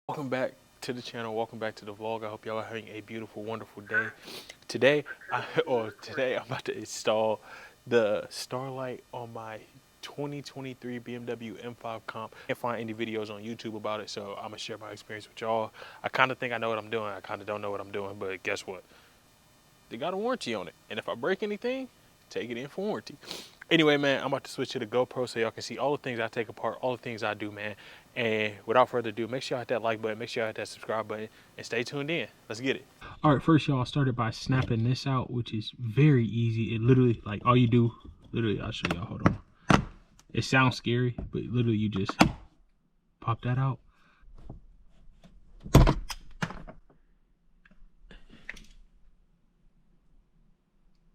Welcome back to the channel. Welcome back to the vlog. I hope y'all are having a beautiful, wonderful day. Today, today I'm about to install the Starlight on my 2023 BMW M5 Comp. Can't find any videos on YouTube about it, so I'm gonna share my experience with y'all. I kind of think I know what I'm doing. I kind of don't know what I'm doing, but guess what? They got a warranty on it, and if I break anything, take it in for warranty. Anyway, man, I'm about to switch to the GoPro so y'all can see all the things I take apart, all the things I do, man. And without further ado, make sure y'all hit that like button, make sure y'all hit that subscribe button, and stay tuned in. Let's get it. All right, first y'all, I started by snapping this out, which is very easy. It literally, like, all you do, literally, I'll show y'all, hold on. It sounds scary, but literally you just pop that out.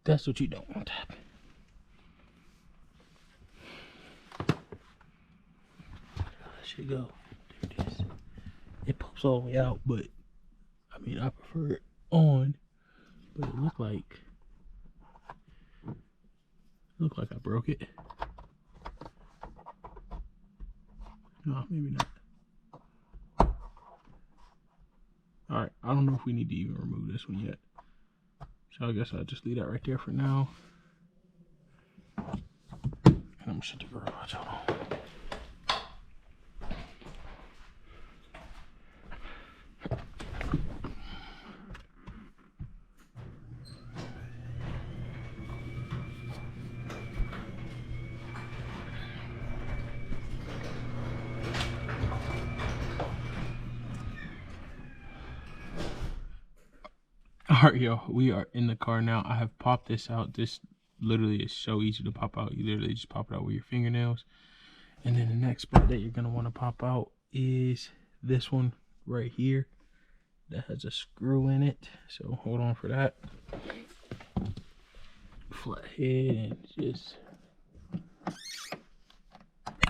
That's what you don't want to happen. Should go. There it is. It pops all the way out, but I mean I prefer it on. But it looked like I broke it. No, maybe not. Alright, I don't know if we need to even remove this one yet. So I guess I'll just leave that right there for now. And I'm gonna shut the garage. Hold on. Alright, yo, we are in the car now. I have popped this out. This literally is so easy to pop out. You literally just pop it out with your fingernails. And then the next spot that you're going to want to pop out is this one right here that has a screw in it. So hold on for that. Flathead, and just,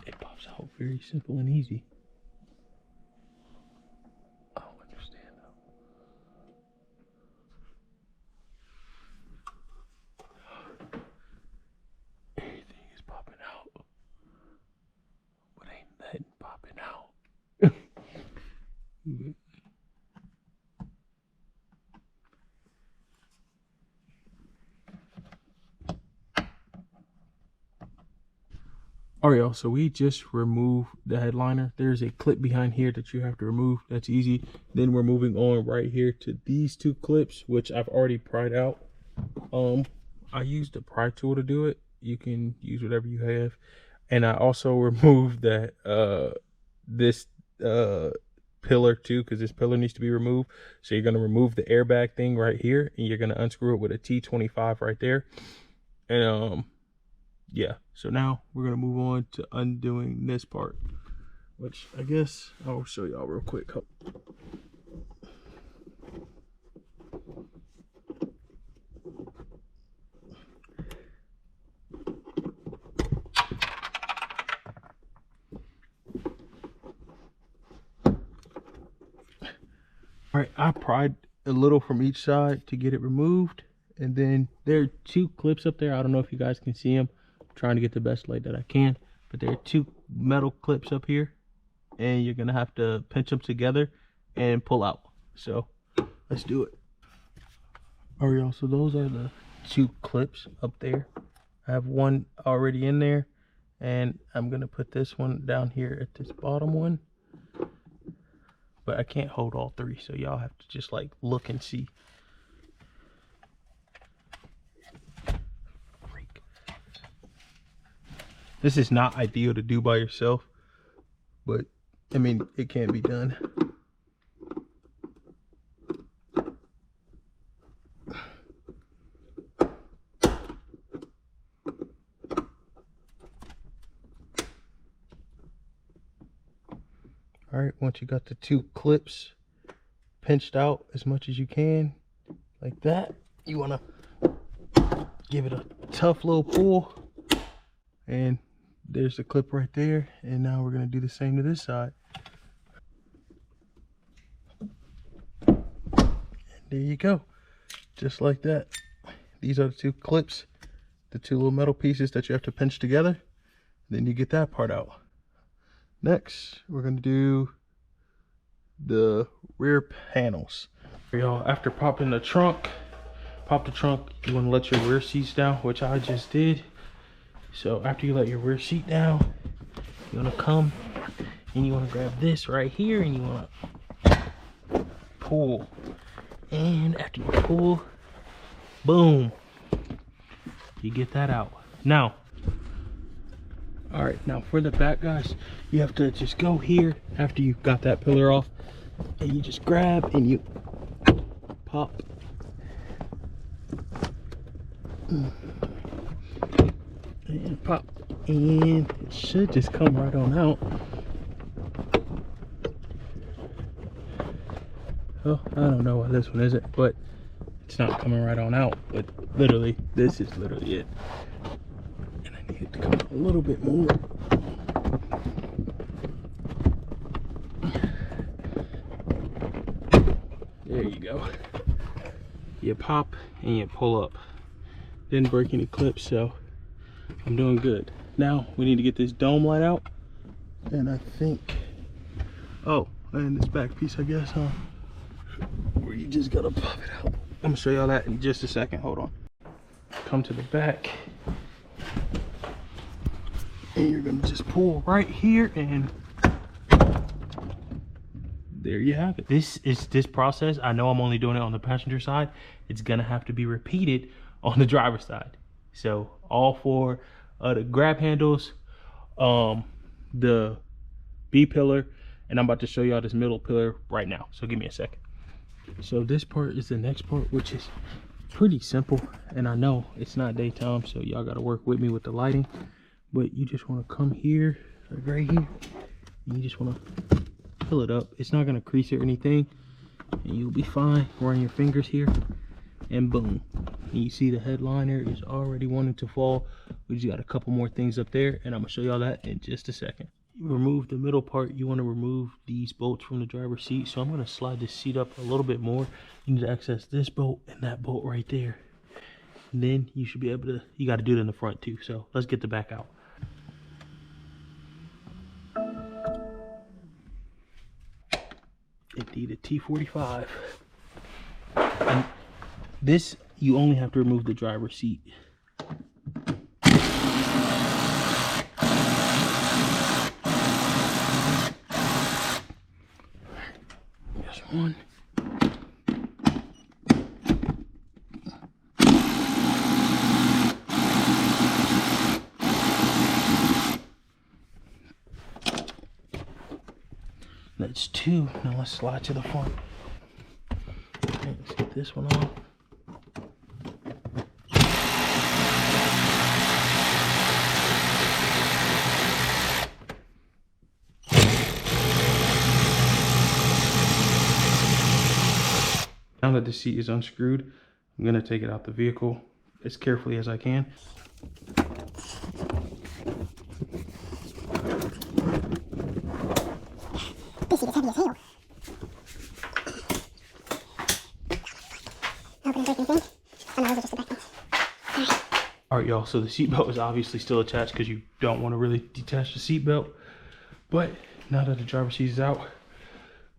it pops out very simple and easy. I don't understand though. Everything is popping out, but ain't nothing popping out. Alright, y'all, so we just removed the headliner. There's a clip behind here that you have to remove. That's easy. Then we're moving on right here to these two clips, which I've already pried out. I used the pry tool to do it. You can use whatever you have. And I also removed that this pillar too, because this pillar needs to be removed. So you're going to remove the airbag thing right here, and you're going to unscrew it with a T25 right there. And yeah, so now we're gonna move on to undoing this part, which I guess I'll show y'all real quick. All right, I pried a little from each side to get it removed, and then there are two clips up there. I don't know if you guys can see them. I'm trying to get the best light that I can, but there are two metal clips up here, and you're gonna have to pinch them together and pull out. So let's do it. All right, y'all, so those are the two clips up there. I have one already in there, and I'm gonna put this one down here at this bottom one, but I can't hold all three, so y'all have to just like look and see. Freak. This is not ideal to do by yourself, but I mean, it can be done. All right, once you got the two clips pinched out as much as you can, like that, you want to give it a tough little pull, and there's the clip right there. And now we're going to do the same to this side. And there you go, just like that. These are the two clips, the two little metal pieces that you have to pinch together. Then you get that part out. Next, we're going to do the rear panels. Y'all, after popping the trunk, you want to let your rear seats down, which I just did. So after you let your rear seat down, you want to come and you want to grab this right here and you want to pull. And after you pull, boom, you get that out. Now, all right, now for the back, guys, you have to just go here after you got that pillar off, and you just grab and you pop. And pop, and it should just come right on out. Oh, I don't know why this one isn't, but it's not coming right on out. But literally, this is literally it. And I need it to come a little bit more. There you go. You pop and you pull up. Didn't break any clips, so I'm doing good. Now we need to get this dome light out. And I think, oh, and this back piece, I guess, huh? Where you just gotta pop it out. I'm gonna show y'all that in just a second. Hold on. Come to the back. And you're gonna just pull right here, and there you have it. This process, I know I'm only doing it on the passenger side. It's gonna have to be repeated on the driver's side. So all four the grab handles, the B pillar, and I'm about to show y'all this middle pillar right now. So give me a second. So this part is the next part, which is pretty simple. And I know it's not daytime, so y'all gotta work with me with the lighting. But you just wanna come here, like right here. And you just wanna fill it up. It's not gonna crease or anything. And you'll be fine. Run your fingers here, and boom. And you see the headliner is already wanting to fall. We just got a couple more things up there, and I'm gonna show y'all that in just a second. You remove the middle part, you want to remove these bolts from the driver's seat. So I'm going to slide this seat up a little bit more. You need to access this bolt and that bolt right there. And then you should be able to, you got to do it in the front too. So let's get the back out. Indeed, a T45. And this, you only have to remove the driver's seat. One. That's two. Now let's slide to the front. Okay, let's get this one off. Now that the seat is unscrewed, I'm going to take it out the vehicle as carefully as I can. This seat is heavy as hell. I hope I didn't break anything. Oh no, those are just the back ones. Alright. Alright, y'all, so the seatbelt is obviously still attached because you don't want to really detach the seatbelt. But now that the driver's seat is out,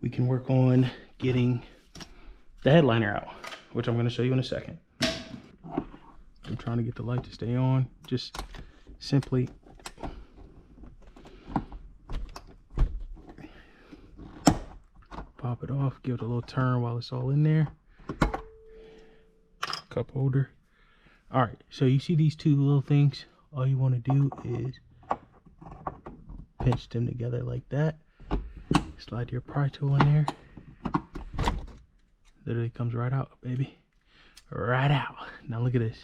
we can work on getting the headliner out, which I'm going to show you in a second. I'm trying to get the light to stay on. Just simply pop it off, give it a little turn while it's all in there. Cup holder. All right, so you see these two little things? All you want to do is pinch them together like that. Slide your pry tool in there. Literally comes right out, baby. Right out. Now look at this.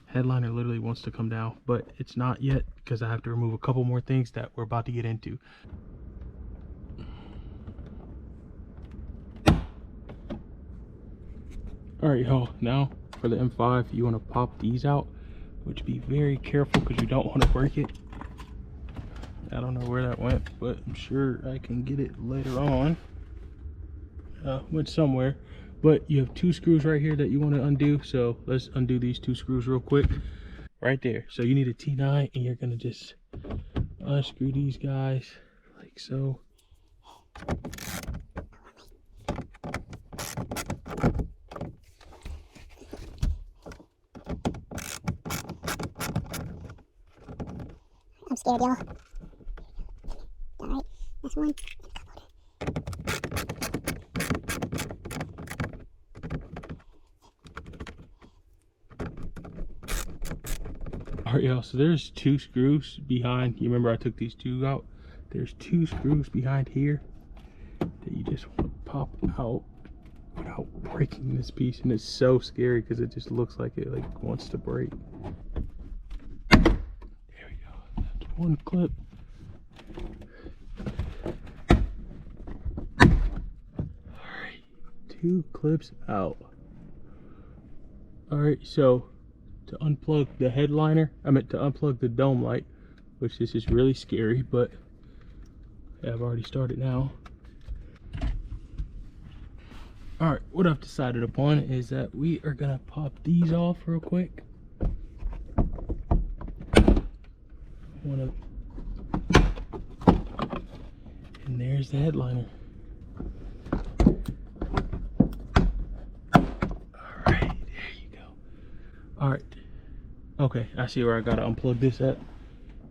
Headliner literally wants to come down, but it's not yet because I have to remove a couple more things that we're about to get into. All right, y'all. Now for the M5, you want to pop these out, which be very careful because you don't want to break it. I don't know where that went, but I'm sure I can get it later on. Went somewhere, but you have two screws right here that you want to undo. So let's undo these two screws real quick right there. So you need a T9 and you're going to just unscrew these guys like so. scared, y'all. Alright, that's one. Alright, y'all, so there's 2 screws behind. You remember I took these 2 out? There's 2 screws behind here that you just want to pop out without breaking this piece, and it's so scary because it just looks like it like wants to break. There we go. That's one clip. Alright, 2 clips out. Alright, so to unplug the headliner, I meant to unplug the dome light, which this is really scary, but I've already started now. Alright, what I've decided upon is that we are gonna pop these off real quick. And there's the headliner. Alright, there you go. Alright. Okay, I see where I gotta unplug this at.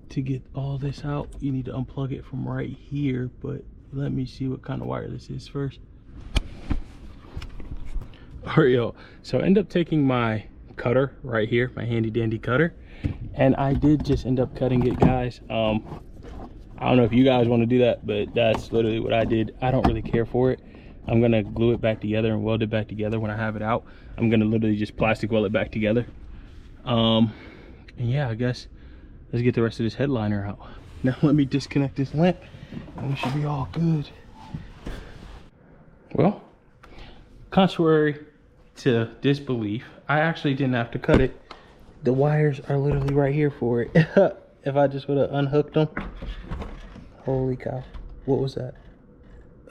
To get all this out, you need to unplug it from right here, but let me see what kind of wire this is first. Alright, y'all, so I end up taking my cutter right here, my handy dandy cutter, and I did just end up cutting it, guys. I don't know if you guys want to do that, but that's literally what I did. I don't really care for it. I'm gonna glue it back together and weld it back together when I have it out. I'm gonna literally just plastic weld it back together. And yeah, I guess let's get the rest of this headliner out. Now let me disconnect this lamp and we should be all good. Well, contrary to disbelief, I actually didn't have to cut it. The wires are literally right here for it. If I just would have unhooked them. Holy cow. What was that?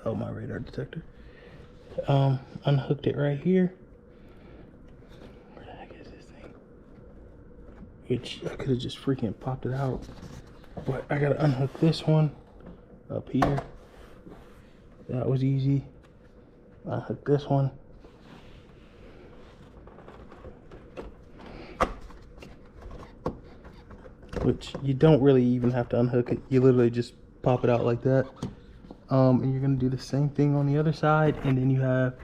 Oh, my radar detector. Unhooked it right here. Where the heck is this thing? Which I could have just freaking popped it out. But I gotta unhook this one up here. That was easy. Unhook this one. Which you don't really even have to unhook it. You literally just pop it out like that. And you're gonna do the same thing on the other side, and then you have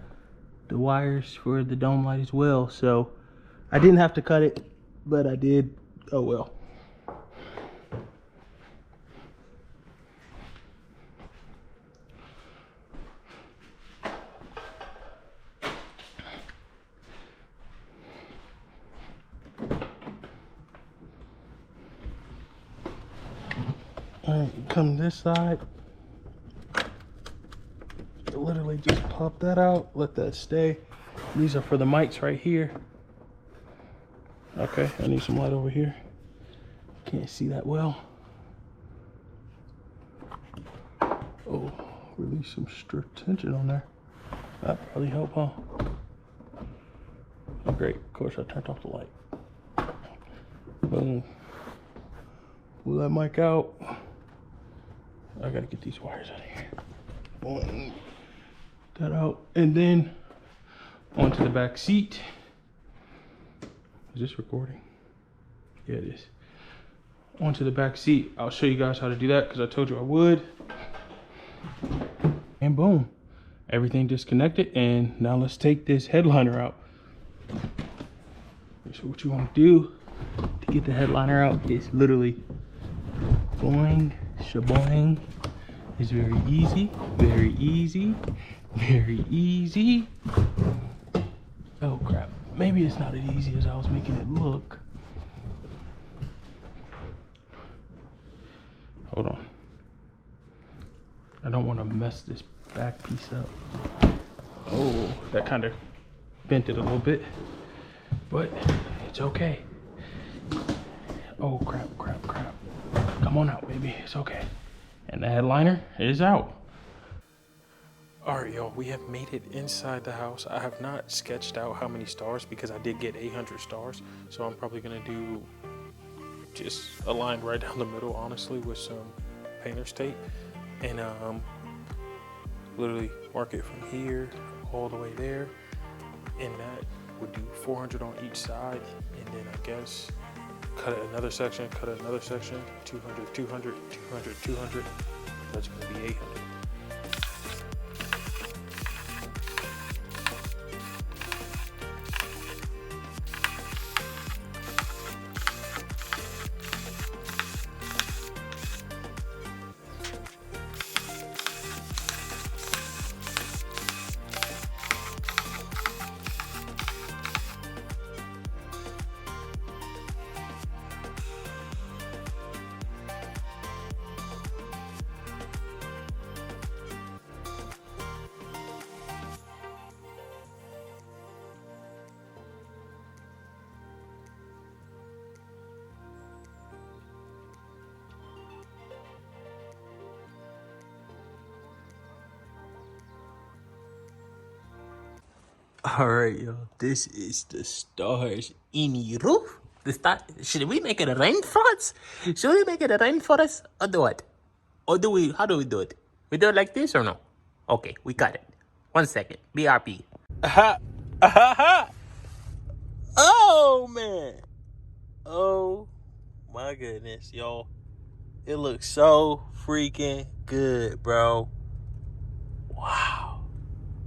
the wires for the dome light as well. So I didn't have to cut it, but I did. Oh well. Alright, come this side. Literally just pop that out, let that stay. These are for the mics right here. Okay, I need some light over here. Can't see that well. Oh, release some strict tension on there. That'd probably help, huh? Oh, great. Of course, I turned off the light. Boom. Pull that mic out. I gotta get these wires out of here. Boom. That out. And then onto the back seat. Is this recording? Yeah, it is. Onto the back seat. I'll show you guys how to do that because I told you I would. And boom. Everything disconnected. And now let's take this headliner out. So what you want to do to get the headliner out is literally boing, shaboing. It's very easy, very easy, very easy. Oh crap, maybe it's not as easy as I was making it look. Hold on. I don't want to mess this back piece up. Oh, that kind of bent it a little bit, but it's okay. Oh crap, crap, crap. Come on out, baby, it's okay. And the headliner is out. All right, y'all, we have made it inside the house. I have not sketched out how many stars because I did get 800 stars. So I'm probably gonna do just a line right down the middle, honestly, with some painter's tape. And literally mark it from here all the way there. And that would do 400 on each side. And then I guess cut another section, 200, 200, 200, 200. That's going to be 800. Alright, yo. This is the stars in the roof. The star. Should we make it rain for us? Should we make it rain for us? Or do what? Or do we? How do we do it? We do it like this or no? Okay, we got it. 1 second. BRP. Aha! Aha! Oh man! Oh my goodness, yo. It looks so freaking good, bro. Wow.